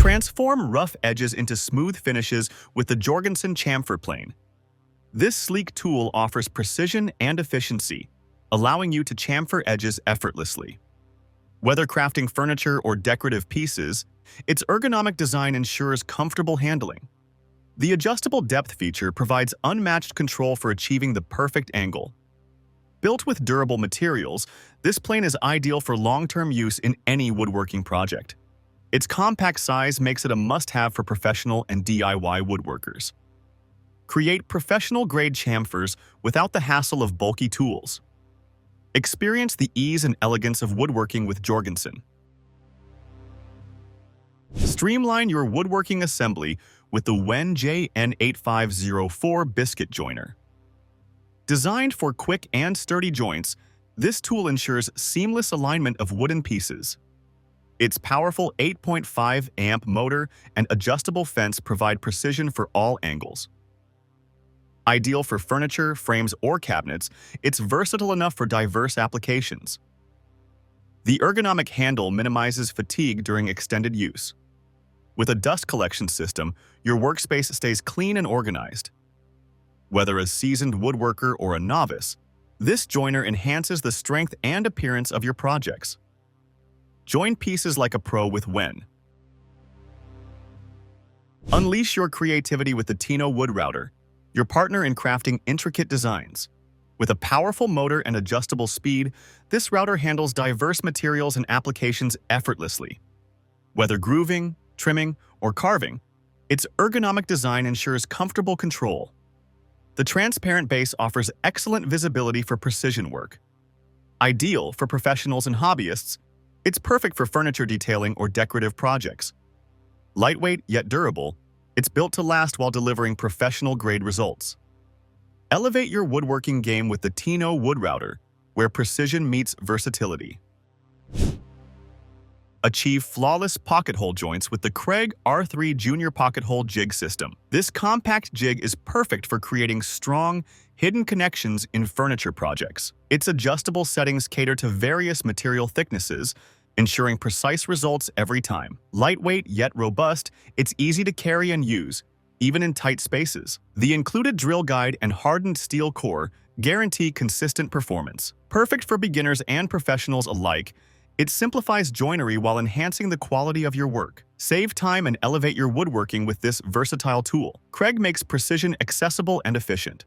Transform rough edges into smooth finishes with the Jorgensen chamfer plane. This sleek tool offers precision and efficiency, allowing you to chamfer edges effortlessly. Whether crafting furniture or decorative pieces, its ergonomic design ensures comfortable handling. The adjustable depth feature provides unmatched control for achieving the perfect angle. Built with durable materials, this plane is ideal for long-term use in any woodworking project. Its compact size makes it a must-have for professional and DIY woodworkers. Create professional-grade chamfers without the hassle of bulky tools. Experience the ease and elegance of woodworking with Jorgensen. Streamline your woodworking assembly with the WEN JN8504 Biscuit Joiner. Designed for quick and sturdy joints, this tool ensures seamless alignment of wooden pieces. Its powerful 8.5 amp motor and adjustable fence provide precision for all angles. Ideal for furniture, frames, or cabinets, it's versatile enough for diverse applications. The ergonomic handle minimizes fatigue during extended use. With a dust collection system, your workspace stays clean and organized. Whether a seasoned woodworker or a novice, this joiner enhances the strength and appearance of your projects. Join pieces like a pro with WEN. Unleash your creativity with the TEENO wood router, your partner in crafting intricate designs. With a powerful motor and adjustable speed, this router handles diverse materials and applications effortlessly. Whether grooving, trimming, or carving, its ergonomic design ensures comfortable control. The transparent base offers excellent visibility for precision work. Ideal for professionals and hobbyists, it's perfect for furniture detailing or decorative projects. Lightweight yet durable, it's built to last while delivering professional-grade results. Elevate your woodworking game with the TEENO wood router, where precision meets versatility. Achieve flawless pocket hole joints with the Kreg R3 Junior Pocket Hole Jig System. This compact jig is perfect for creating strong, hidden connections in furniture projects. Its adjustable settings cater to various material thicknesses, ensuring precise results every time. Lightweight yet robust, it's easy to carry and use, even in tight spaces. The included drill guide and hardened steel core guarantee consistent performance. Perfect for beginners and professionals alike, it simplifies joinery while enhancing the quality of your work. Save time and elevate your woodworking with this versatile tool. Kreg makes precision accessible and efficient.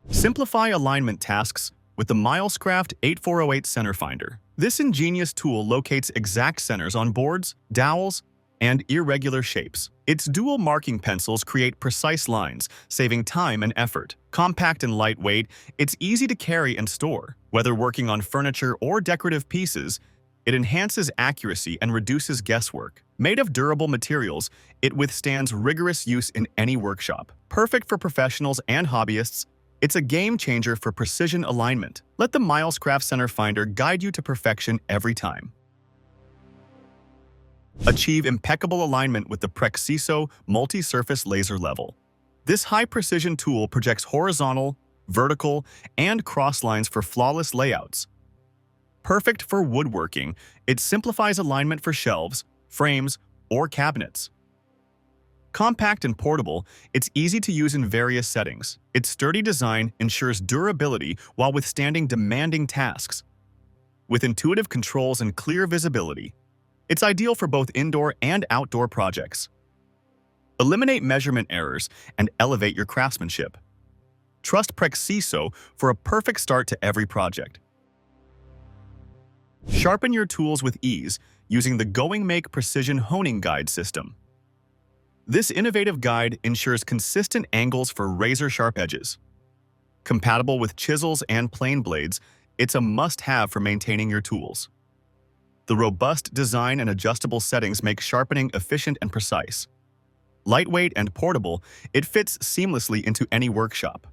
Simplify alignment tasks with the Milescraft 8408 Center Finder. This ingenious tool locates exact centers on boards, dowels, and irregular shapes. Its dual marking pencils create precise lines, saving time and effort. Compact and lightweight, it's easy to carry and store. Whether working on furniture or decorative pieces, it enhances accuracy and reduces guesswork. Made of durable materials, it withstands rigorous use in any workshop. Perfect for professionals and hobbyists, it's a game changer for precision alignment. Let the Milescraft Center Finder guide you to perfection every time. Achieve impeccable alignment with the PREXISO multi-surface laser level. This high-precision tool projects horizontal, vertical, and cross lines for flawless layouts. Perfect for woodworking, it simplifies alignment for shelves, frames, or cabinets. Compact and portable, it's easy to use in various settings. Its sturdy design ensures durability while withstanding demanding tasks. With intuitive controls and clear visibility, it's ideal for both indoor and outdoor projects. Eliminate measurement errors and elevate your craftsmanship. Trust PREXISO for a perfect start to every project. Sharpen your tools with ease using the GOINGMAKE Precision Honing Guide system. This innovative guide ensures consistent angles for razor-sharp edges. Compatible with chisels and plane blades, it's a must-have for maintaining your tools. The robust design and adjustable settings make sharpening efficient and precise. Lightweight and portable, it fits seamlessly into any workshop.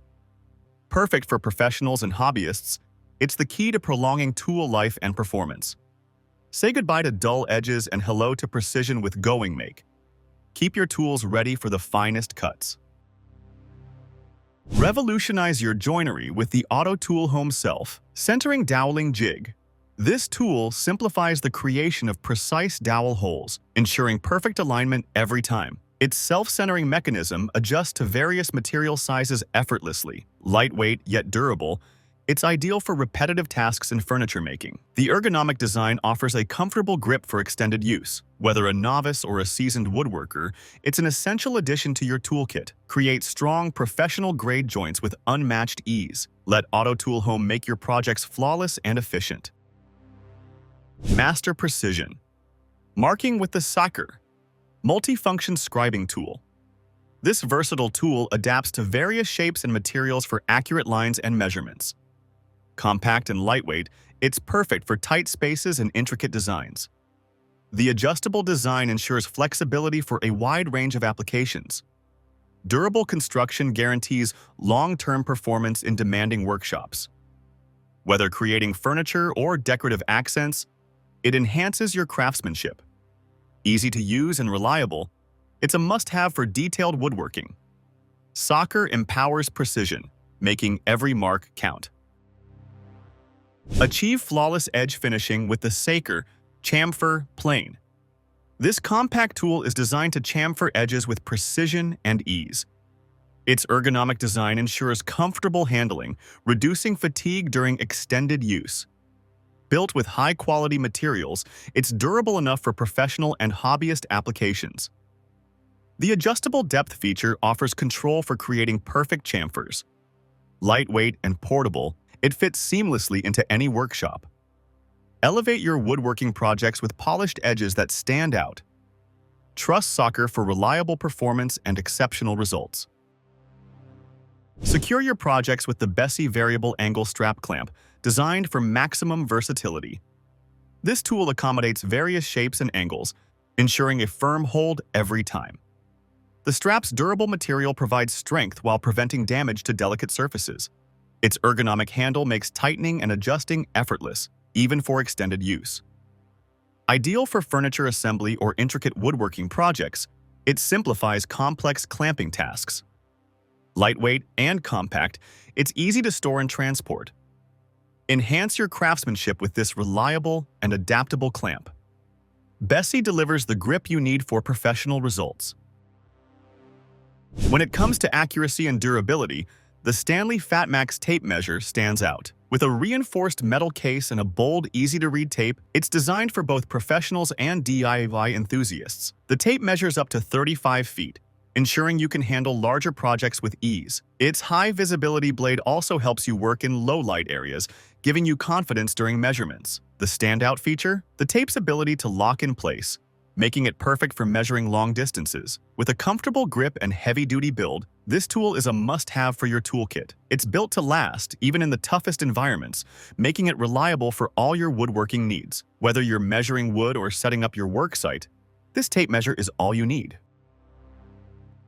Perfect for professionals and hobbyists, it's the key to prolonging tool life and performance. Say goodbye to dull edges and hello to precision with GOINGMAKE. Keep your tools ready for the finest cuts. Revolutionize your joinery with the AutoToolHOME Self-Centering Doweling Jig. This tool simplifies the creation of precise dowel holes, ensuring perfect alignment every time. Its self-centering mechanism adjusts to various material sizes effortlessly. Lightweight yet durable, it's ideal for repetitive tasks in furniture making. The ergonomic design offers a comfortable grip for extended use. Whether a novice or a seasoned woodworker, it's an essential addition to your toolkit. Create strong, professional-grade joints with unmatched ease. Let AUTOTOOLHOME make your projects flawless and efficient. Master Precision. Marking with the Saker. Multifunction scribing tool. This versatile tool adapts to various shapes and materials for accurate lines and measurements. Compact and lightweight, it's perfect for tight spaces and intricate designs. The adjustable design ensures flexibility for a wide range of applications. Durable construction guarantees long-term performance in demanding workshops. Whether creating furniture or decorative accents, it enhances your craftsmanship. Easy to use and reliable, it's a must-have for detailed woodworking. Saker empowers precision, making every mark count. Achieve flawless edge finishing with the Saker Chamfer Plane. This compact tool is designed to chamfer edges with precision and ease. Its ergonomic design ensures comfortable handling, reducing fatigue during extended use. Built with high-quality materials, it's durable enough for professional and hobbyist applications. The adjustable depth feature offers control for creating perfect chamfers. Lightweight and portable, it fits seamlessly into any workshop. Elevate your woodworking projects with polished edges that stand out. Trust Saker for reliable performance and exceptional results. Secure your projects with the Bessey variable angle strap clamp, designed for maximum versatility. This tool accommodates various shapes and angles, ensuring a firm hold every time. The strap's durable material provides strength while preventing damage to delicate surfaces. Its ergonomic handle makes tightening and adjusting effortless, even for extended use. Ideal for furniture assembly or intricate woodworking projects, it simplifies complex clamping tasks. Lightweight and compact, it's easy to store and transport. Enhance your craftsmanship with this reliable and adaptable clamp. Bessey delivers the grip you need for professional results. When it comes to accuracy and durability, the Stanley FatMax tape measure stands out. With a reinforced metal case and a bold, easy-to-read tape, it's designed for both professionals and DIY enthusiasts. The tape measures up to 35 feet, ensuring you can handle larger projects with ease. Its high-visibility blade also helps you work in low-light areas, giving you confidence during measurements. The standout feature? The tape's ability to lock in place, making it perfect for measuring long distances. With a comfortable grip and heavy-duty build, this tool is a must-have for your toolkit. It's built to last, even in the toughest environments, making it reliable for all your woodworking needs. Whether you're measuring wood or setting up your work site, this tape measure is all you need.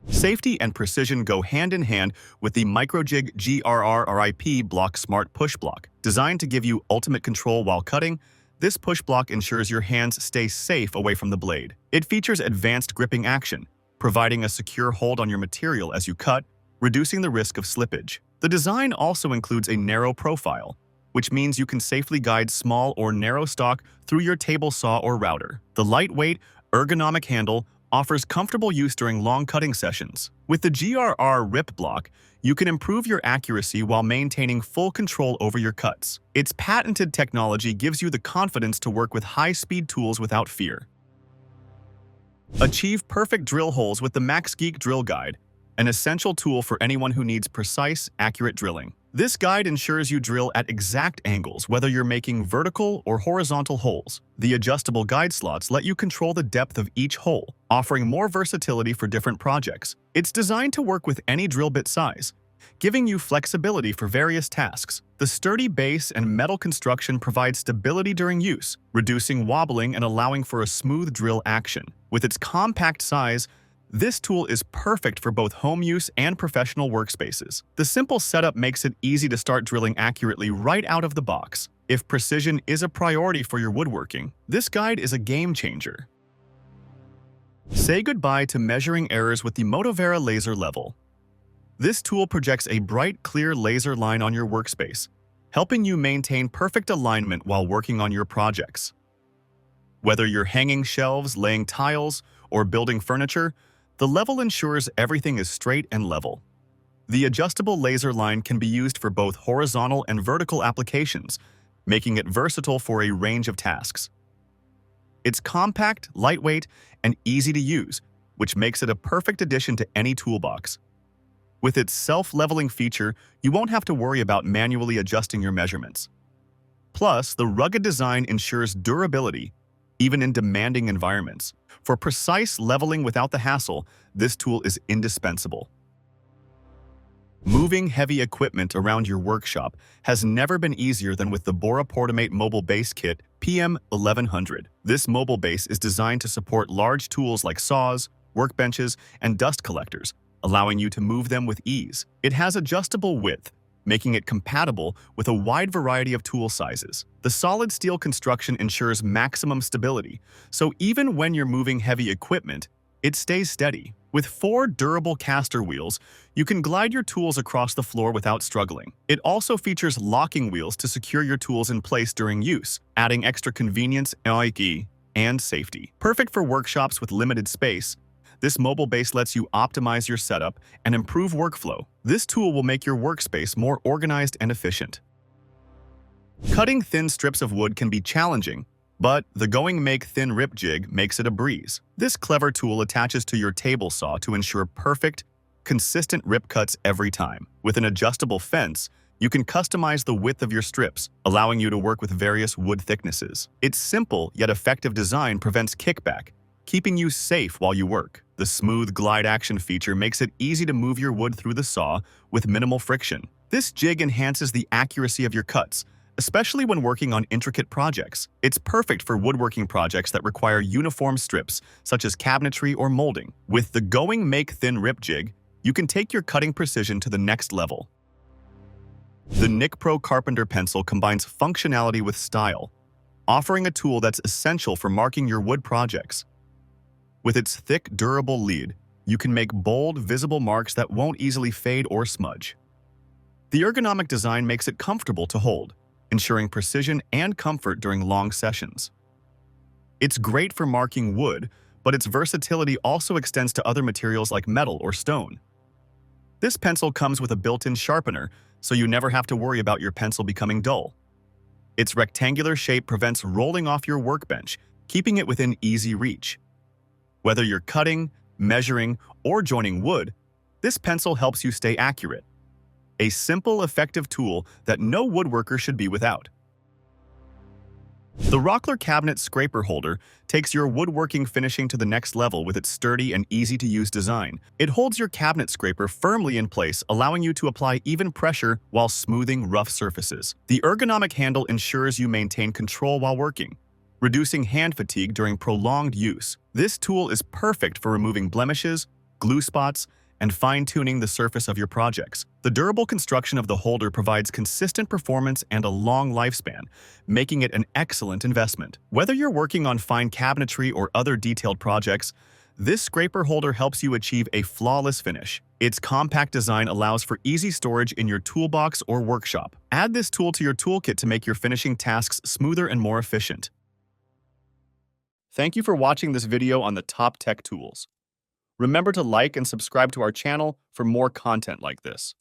Safety and precision go hand in hand with the Microjig GRR-RIP Block Smart Push Block. Designed to give you ultimate control while cutting, this push block ensures your hands stay safe away from the blade. It features advanced gripping action, providing a secure hold on your material as you cut, reducing the risk of slippage. The design also includes a narrow profile, which means you can safely guide small or narrow stock through your table saw or router. The lightweight, ergonomic handle offers comfortable use during long cutting sessions. With the GRR-RIP block, you can improve your accuracy while maintaining full control over your cuts. Its patented technology gives you the confidence to work with high-speed tools without fear. Achieve perfect drill holes with the MaxxGeek Drill Guide, an essential tool for anyone who needs precise, accurate drilling. This guide ensures you drill at exact angles, whether you're making vertical or horizontal holes. The adjustable guide slots let you control the depth of each hole, offering more versatility for different projects. It's designed to work with any drill bit size, giving you flexibility for various tasks. The sturdy base and metal construction provide stability during use, reducing wobbling and allowing for a smooth drill action. With its compact size, this tool is perfect for both home use and professional workspaces. The simple setup makes it easy to start drilling accurately right out of the box. If precision is a priority for your woodworking, this guide is a game changer. Say goodbye to measuring errors with the Motovera Laser Level. This tool projects a bright, clear laser line on your workspace, helping you maintain perfect alignment while working on your projects. Whether you're hanging shelves, laying tiles, or building furniture, the level ensures everything is straight and level. The adjustable laser line can be used for both horizontal and vertical applications, making it versatile for a range of tasks. It's compact, lightweight, and easy to use, which makes it a perfect addition to any toolbox. With its self-leveling feature, you won't have to worry about manually adjusting your measurements. Plus, the rugged design ensures durability, even in demanding environments. For precise leveling without the hassle, this tool is indispensable. Moving heavy equipment around your workshop has never been easier than with the Bora Portamate Mobile Base Kit PM1100. This mobile base is designed to support large tools like saws, workbenches, and dust collectors, allowing you to move them with ease. It has adjustable width, making it compatible with a wide variety of tool sizes. The solid steel construction ensures maximum stability, so even when you're moving heavy equipment, it stays steady. With 4 durable caster wheels, you can glide your tools across the floor without struggling. It also features locking wheels to secure your tools in place during use, adding extra convenience and safety. Perfect for workshops with limited space, this mobile base lets you optimize your setup and improve workflow. This tool will make your workspace more organized and efficient. Cutting thin strips of wood can be challenging, but the GOINGMAKE Thin Rip Jig makes it a breeze. This clever tool attaches to your table saw to ensure perfect, consistent rip cuts every time. With an adjustable fence, you can customize the width of your strips, allowing you to work with various wood thicknesses. Its simple yet effective design prevents kickback, keeping you safe while you work. The smooth glide action feature makes it easy to move your wood through the saw with minimal friction. This jig enhances the accuracy of your cuts, especially when working on intricate projects. It's perfect for woodworking projects that require uniform strips, such as cabinetry or molding. With the GOINGMAKE Thin Rip Jig, you can take your cutting precision to the next level. The Nicpro Carpenter pencil combines functionality with style, offering a tool that's essential for marking your wood projects. With its thick, durable lead, you can make bold, visible marks that won't easily fade or smudge. The ergonomic design makes it comfortable to hold, ensuring precision and comfort during long sessions. It's great for marking wood, but its versatility also extends to other materials like metal or stone. This pencil comes with a built-in sharpener, so you never have to worry about your pencil becoming dull. Its rectangular shape prevents rolling off your workbench, keeping it within easy reach. Whether you're cutting, measuring, or joining wood, this pencil helps you stay accurate. A simple, effective tool that no woodworker should be without. The Rockler cabinet scraper holder takes your woodworking finishing to the next level with its sturdy and easy-to-use design. It holds your cabinet scraper firmly in place, allowing you to apply even pressure while smoothing rough surfaces. The ergonomic handle ensures you maintain control while working, reducing hand fatigue during prolonged use. This tool is perfect for removing blemishes, glue spots, and fine-tuning the surface of your projects. The durable construction of the holder provides consistent performance and a long lifespan, making it an excellent investment. Whether you're working on fine cabinetry or other detailed projects, this scraper holder helps you achieve a flawless finish. Its compact design allows for easy storage in your toolbox or workshop. Add this tool to your toolkit to make your finishing tasks smoother and more efficient. Thank you for watching this video on the top tech tools. Remember to like and subscribe to our channel for more content like this.